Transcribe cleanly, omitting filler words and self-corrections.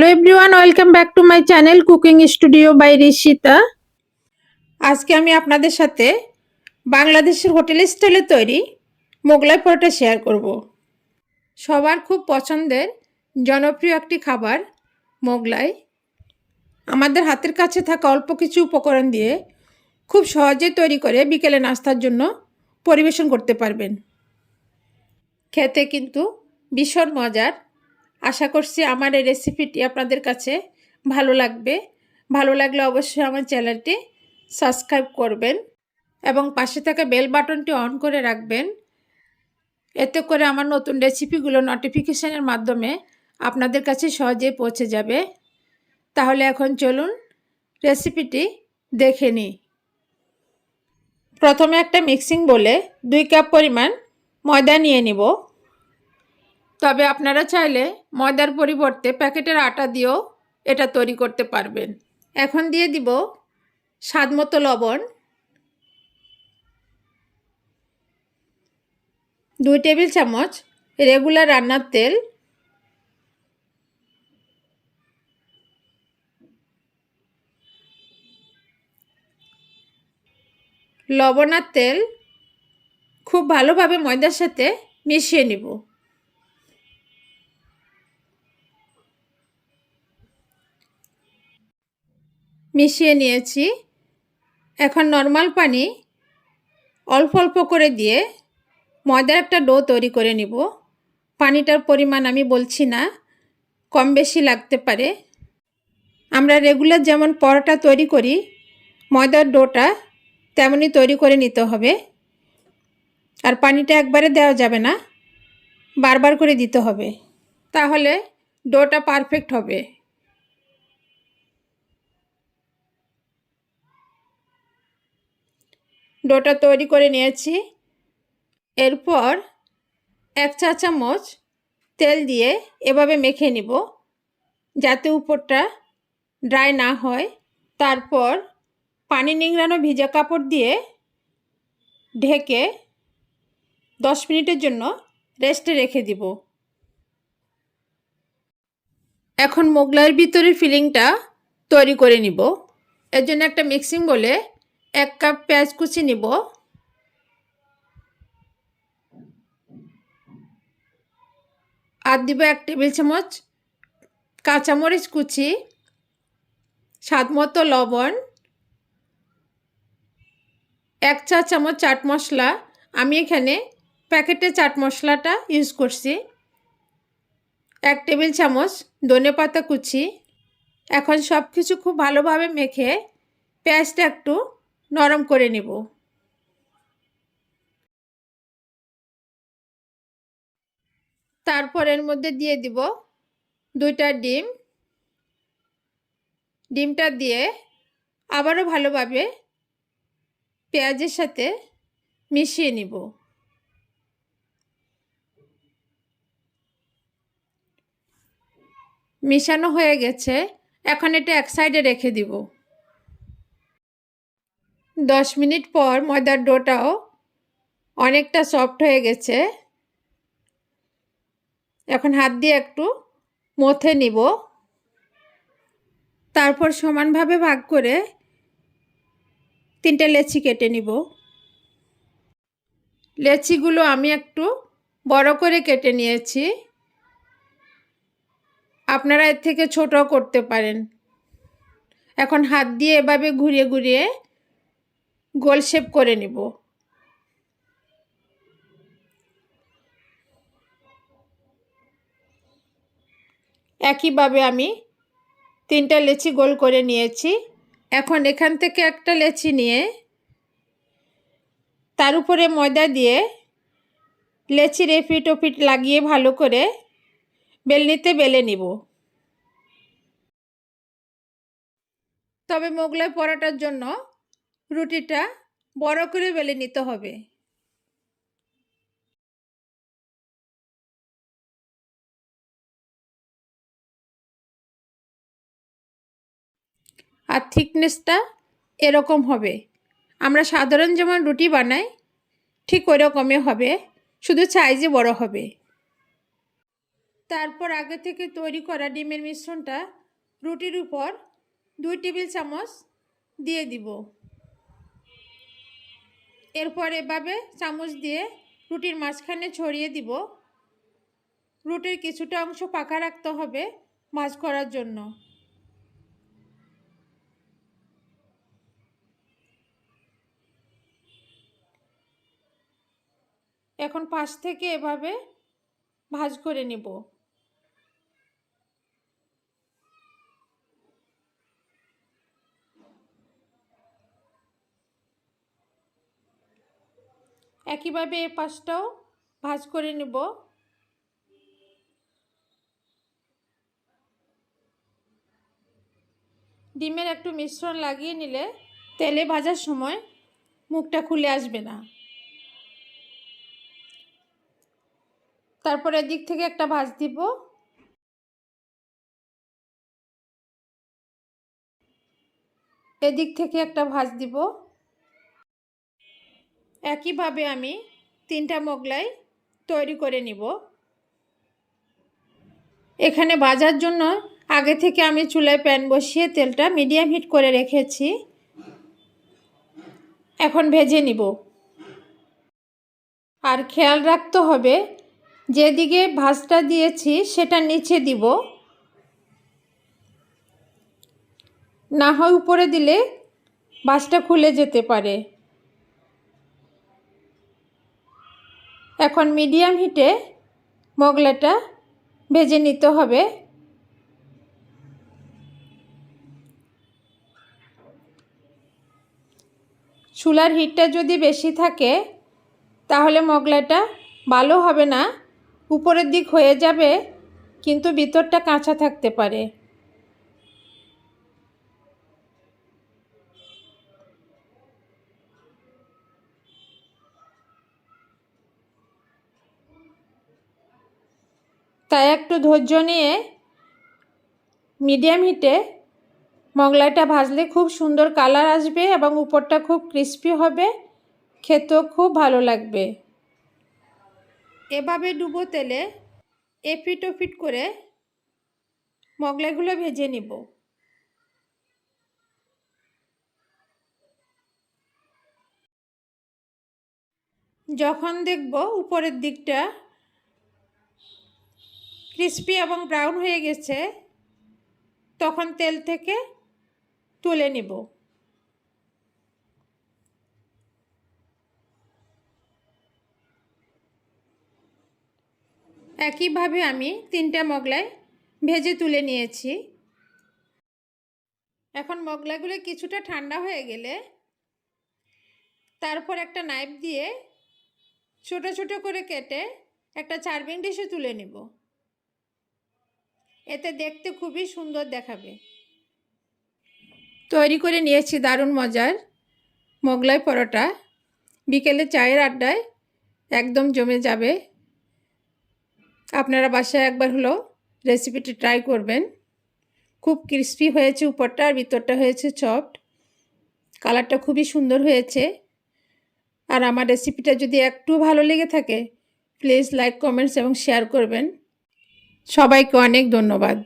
Hello everyone, welcome back to my channel cooking studio by Rishita. আজকে আমি আপনাদের সাথে বাংলাদেশের হোটেল স্টাইলে তৈরি মোগলাই পরোটা শেয়ার করব। সবার খুব পছন্দের জনপ্রিয় একটি খাবার মোগলাই। আমাদের হাতের কাছে থাকা অল্প কিছু উপকরণ দিয়ে খুব সহজে তৈরি করে বিকেলে নাস্তার জন্য পরিবেশন করতে পারবেন। খেতে কিন্তু ভীষণ মজার। আশা করছি আমার এই রেসিপিটি আপনাদের কাছে ভালো লাগবে। ভালো লাগলে অবশ্যই আমার চ্যানেলটি সাবস্ক্রাইব করবেন এবং পাশে থাকা বেল বাটনটি অন করে রাখবেন। এতে করে আমার নতুন রেসিপিগুলো নোটিফিকেশনের মাধ্যমে আপনাদের কাছে সহজেই পৌঁছে যাবে। তাহলে এখন চলুন রেসিপিটি দেখে নিই। প্রথমে একটা মিক্সিং বোলে 2 কাপ পরিমাণ ময়দা নিয়ে নিব। তবে আপনারা চাইলে ময়দার পরিবর্তে প্যাকেটের আটা দিয়েও এটা তৈরি করতে পারবেন। এখন দিয়ে দিব স্বাদমতো লবণ, 2 টেবিল চামচ রেগুলার রান্নার তেল, লবণ আর তেল খুব ভালোভাবে ময়দার সাথে মিশিয়ে নিব। মিশিয়ে নিয়েছি। এখন নর্মাল পানি অল্প অল্প করে দিয়ে ময়দার একটা ডো তৈরি করে নিব। পানিটার পরিমাণ আমি বলছি না, কম বেশি লাগতে পারে। আমরা রেগুলার যেমন পরোটা তৈরি করি ময়দার ডোটা তেমনই তৈরি করে নিতে হবে। আর পানিটা একবারে দেওয়া যাবে না, বারবার করে দিতে হবে, তাহলে ডোটা পারফেক্ট হবে। ডোটা তৈরি করে নিয়েছি। এরপর 1 চা চামচ তেল দিয়ে এভাবে মেখে নিব যাতে উপরটা ড্রাই না হয়। তারপর পানি নিংড়ানো ভিজা কাপড় দিয়ে ঢেকে 10 মিনিটের জন্য রেস্টে রেখে দিব। এখন মোগলাইয়ের ভিতরের ফিলিংটা তৈরি করে নিব। এর জন্য একটা মিক্সিং বলে 1 কাপ পেঁয়াজ কুচি নিব, আর দিব 1 টেবিল চামচ কাঁচামরিচ কুচি, স্বাদমতো লবণ, 1 চা চামচ চাট মশলা। আমি এখানে প্যাকেটের চাট মশলাটা ইউজ করছি। 1 টেবিল চামচ ধনেপাতা কুচি। এখন সব কিছু খুব ভালোভাবে মেখে পেঁয়াজটা একটু নরম করে নেব। তারপর এর মধ্যে দিয়ে দিব 2টা ডিম। ডিমটা দিয়ে আবারও ভালোভাবে পেঁয়াজের সাথে মিশিয়ে নিব। মিশানো হয়ে গেছে। এখন এটা এক সাইডে রেখে দিব। 10 মিনিট পর ময়দার ডোটাও অনেকটা সফট হয়ে গেছে। এখন হাত দিয়ে একটু মথে নিব। তারপর সমানভাবে ভাগ করে 3টে লেচি কেটে নিব। লেচিগুলো আমি একটু বড় করে কেটে নিয়েছি। আপনারা এর থেকে ছোটও করতে পারেন। এখন হাত দিয়ে এভাবে ঘুরিয়ে ঘুরিয়ে গোল শেপ করে নিব। একইভাবে আমি 3টা লেচি গোল করে নিয়েছি। এখন এখান থেকে একটা লেচি নিয়ে তার উপরে ময়দা দিয়ে লেচির এপিঠ ওপিঠ লাগিয়ে ভালো করে বেলনিতে বেলে নিব। তবে মোগলাই পরোটার জন্য রুটিটা বড় করে বেলে নিতে হবে। আর থিকনেসটা এরকম হবে। আমরা সাধারণ যেমন রুটি বানাই ঠিক ওই রকমই হবে, শুধু সাইজে বড় হবে। তারপর আগে থেকে তৈরি করা ডিমের মিশ্রণটা রুটির উপর 2 টেবিল চামচ দিয়ে দিব। এরপর এভাবে চামচ দিয়ে রুটির মাঝখানে ছড়িয়ে দিব। রুটির কিছুটা অংশ পাকা রাখতে হবে ভাঁজ করার জন্য। এখন পাশ থেকে এভাবে ভাঁজ করে নিব। একইভাবে এই পাশটাও ভাঁজ করে নেব। ডিমের একটু মিশ্রণ লাগিয়ে নিলে তেলে ভাজার সময় মুখটা খুলে আসবে না। তারপর এদিক থেকে একটা ভাঁজ দিব। এদিক থেকে একটা ভাঁজ দিব। একইভাবে আমি 3টা মোগলাই তৈরি করে নিব। এখানে ভাজার জন্য আগে থেকে আমি চুলায় প্যান বসিয়ে তেলটা মিডিয়াম হিট করে রেখেছি। এখন ভেজে নিব। আর খেয়াল রাখতে হবে যেদিকে ভাজটা দিয়েছি সেটা নিচে দিব, না হয় উপরে দিলে ভাজটা খুলে যেতে পারে। এখন মিডিয়াম হিটে মোগলাইটা ভেজে নিতে হবে। চুলার হিটটা যদি বেশি থাকে তাহলে মোগলাইটা ভালো হবে না, উপরের দিক হয়ে যাবে কিন্তু ভিতরটা কাঁচা থাকতে পারে। তাই একটু ধৈর্য নিয়ে মিডিয়াম হিটে মোগলাইটা ভাজলে খুব সুন্দর কালার আসবে এবং উপরটা খুব ক্রিস্পি হবে, খেতেও খুব ভালো লাগবে। এভাবে ডুবো তেলে এপিট ওপিট করে মোগলাইগুলো ভেজে নিব। যখন দেখব উপরের দিকটা ক্রিস্পি এবং ব্রাউন হয়ে গেছে তখন তেল থেকে তুলে নিব। একইভাবে আমি 3টা মোগলাই ভেজে তুলে নিয়েছি। এখন মোগলাইগুলো কিছুটা ঠান্ডা হয়ে গেলে তারপর একটা নাইফ দিয়ে ছোট ছোট করে কেটে একটা সার্ভিং ডিশে তুলে নিব। এতে দেখতে খুবই সুন্দর দেখাবে। তৈরি করে নিয়েছি দারুণ মজার মোগলাই পরোটা। বিকেলে চায়ের আড্ডায় একদম জমে যাবে। আপনারা বাসায় একবার হলো রেসিপিটি ট্রাই করবেন। খুব ক্রিস্পি হয়েছে উপরটা আর ভিতরটা হয়েছে সফট। কালারটা খুবই সুন্দর হয়েছে। আর আমার রেসিপিটা যদি একটু ভালো লেগে থাকে প্লিজ লাইক, কমেন্টস এবং শেয়ার করবেন। সবাইকে অনেক ধন্যবাদ।